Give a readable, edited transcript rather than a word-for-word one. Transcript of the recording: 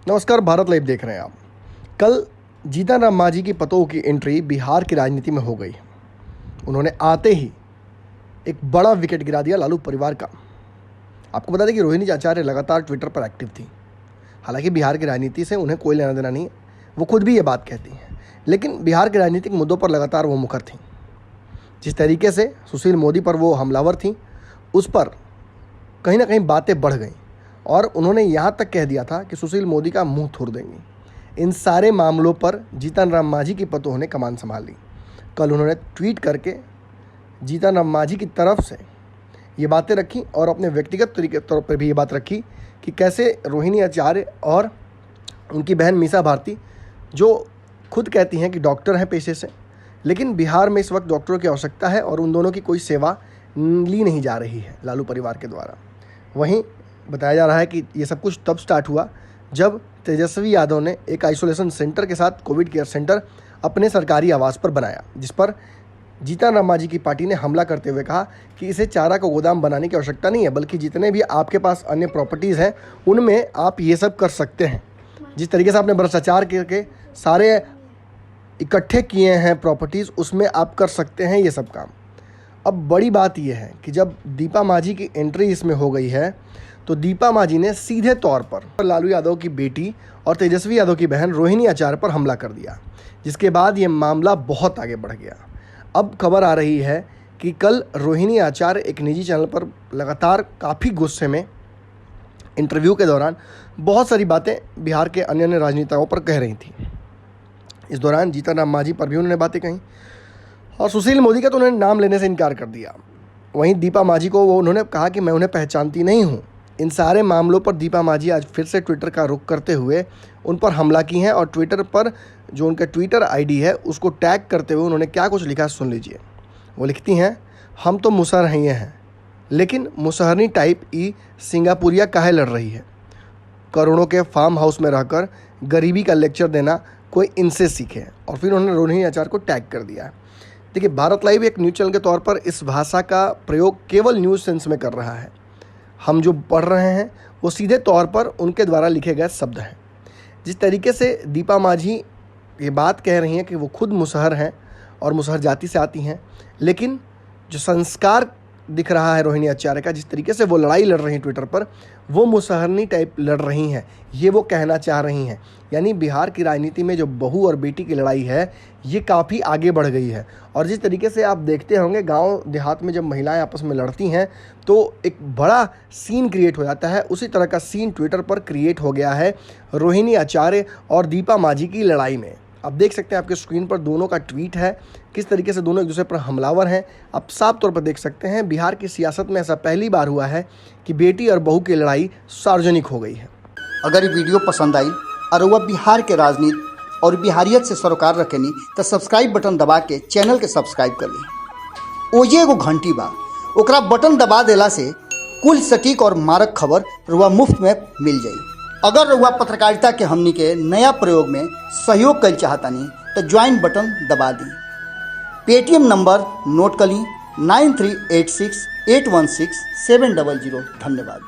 नमस्कार, भारत लाइव देख रहे हैं आप। कल जीतन राम मांझी की पतों की एंट्री बिहार की राजनीति में हो गई। उन्होंने आते ही एक बड़ा विकेट गिरा दिया लालू परिवार का। आपको बता दें कि रोहिणी आचार्य लगातार ट्विटर पर एक्टिव थी। हालांकि बिहार की राजनीति से उन्हें कोई लेना देना नहीं है, वो खुद भी ये बात कहती हैं, लेकिन बिहार के राजनीतिक मुद्दों पर लगातार वो मुखर थी। जिस तरीके से सुशील मोदी पर वो हमलावर थी, उस पर कहीं ना कहीं बातें बढ़ गईं और उन्होंने यहाँ तक कह दिया था कि सुशील मोदी का मुंह थूर देंगी। इन सारे मामलों पर जीतन राम मांझी की पतों ने कमान संभाल ली। कल उन्होंने ट्वीट करके जीतन राम मांझी की तरफ से ये बातें रखी और अपने व्यक्तिगत तरीके तौर पर भी ये बात रखी कि कैसे रोहिणी आचार्य और उनकी बहन मीसा भारती, जो खुद कहती हैं कि डॉक्टर हैं पेशे से, लेकिन बिहार में इस वक्त डॉक्टरों की आवश्यकता है और उन दोनों की कोई सेवा ली नहीं जा रही है लालू परिवार के द्वारा। वहीं बताया जा रहा है कि ये सब कुछ तब स्टार्ट हुआ जब तेजस्वी यादव ने एक आइसोलेशन सेंटर के साथ कोविड केयर सेंटर अपने सरकारी आवास पर बनाया, जिस पर जीतन राम मांझी की पार्टी ने हमला करते हुए कहा कि इसे चारा का गोदाम बनाने की आवश्यकता नहीं है, बल्कि जितने भी आपके पास अन्य प्रॉपर्टीज़ हैं उनमें आप ये सब कर सकते हैं। जिस तरीके से आपने भ्रष्टाचार करके सारे इकट्ठे किए हैं प्रॉपर्टीज़, उसमें आप कर सकते हैं ये सब काम। अब बड़ी बात यह है कि जब दीपा मांझी की एंट्री इसमें हो गई है, तो दीपा मांझी ने सीधे तौर पर लालू यादव की बेटी और तेजस्वी यादव की बहन रोहिणी आचार्य पर हमला कर दिया, जिसके बाद ये मामला बहुत आगे बढ़ गया। अब खबर आ रही है कि कल रोहिणी आचार्य एक निजी चैनल पर लगातार काफ़ी गुस्से में इंटरव्यू के दौरान बहुत सारी बातें बिहार के अन्य अन्य राजनेताओं पर कह रही थी। इस दौरान जीतन राम मांझी पर भी उन्होंने बातें कहीं और सुशील मोदी का तो उन्होंने नाम लेने से इनकार कर दिया। वहीं दीपा मांझी को उन्होंने कहा कि मैं उन्हें पहचानती नहीं हूँ। इन सारे मामलों पर दीपा मांझी आज फिर से ट्विटर का रुख करते हुए उन पर हमला की हैं और ट्विटर पर जो उनका ट्विटर आईडी है उसको टैग करते हुए उन्होंने क्या कुछ लिखा सुन लीजिए। वो लिखती हैं, हम तो मुसहरनी हैं, लेकिन मुसहरनी टाइप ई सिंगापुरिया काहे लड़ रही है। करोड़ों के फार्म हाउस में रहकर गरीबी का लेक्चर देना कोई इनसे सीखे। और फिर उन्होंने रोहिणी आचार्य को टैग कर दिया है। देखिए, भारत लाइव एक न्यूज़ चैनल के तौर पर इस भाषा का प्रयोग केवल न्यूज़ सेंस में कर रहा है। हम जो पढ़ रहे हैं वो सीधे तौर पर उनके द्वारा लिखे गए शब्द हैं। जिस तरीके से दीपा मांझी ये बात कह रही हैं कि वो खुद मुसहर हैं और मुसहर जाति से आती हैं, लेकिन जो संस्कार दिख रहा है रोहिणी आचार्य का, जिस तरीके से वो लड़ाई लड़ रही हैं ट्विटर पर, वो मुसहरनी टाइप लड़ रही हैं, ये वो कहना चाह रही हैं। यानी बिहार की राजनीति में जो बहू और बेटी की लड़ाई है ये काफ़ी आगे बढ़ गई है। और जिस तरीके से आप देखते होंगे गांव देहात में जब महिलाएं आपस में लड़ती हैं तो एक बड़ा सीन क्रिएट हो जाता है, उसी तरह का सीन ट्विटर पर क्रिएट हो गया है रोहिणी आचार्य और दीपा मांझी की लड़ाई में। आप देख सकते हैं आपके स्क्रीन पर दोनों का ट्वीट है, किस तरीके से दोनों एक दूसरे पर हमलावर हैं। आप साफ तौर पर देख सकते हैं बिहार की सियासत में ऐसा पहली बार हुआ है कि बेटी और बहू की लड़ाई सार्वजनिक हो गई है। अगर ये वीडियो पसंद आई और वह बिहार के राजनीति और बिहारियत से सरोकार रखेनी तो सब्सक्राइब बटन दबा के चैनल के सब्सक्राइब कर ली। ओजे एगो घंटी बा, ओकरा बटन दबा देला से कुल सटीक और मारक खबर रुआ मुफ्त में मिल जाई। अगर रुआ पत्रकारिता के हमनी के नया प्रयोग में सहयोग कर चाहतानी तो ज्वाइन बटन दबा दी। पेटीएम नंबर नोट कर ली 9386816700। धन्यवाद।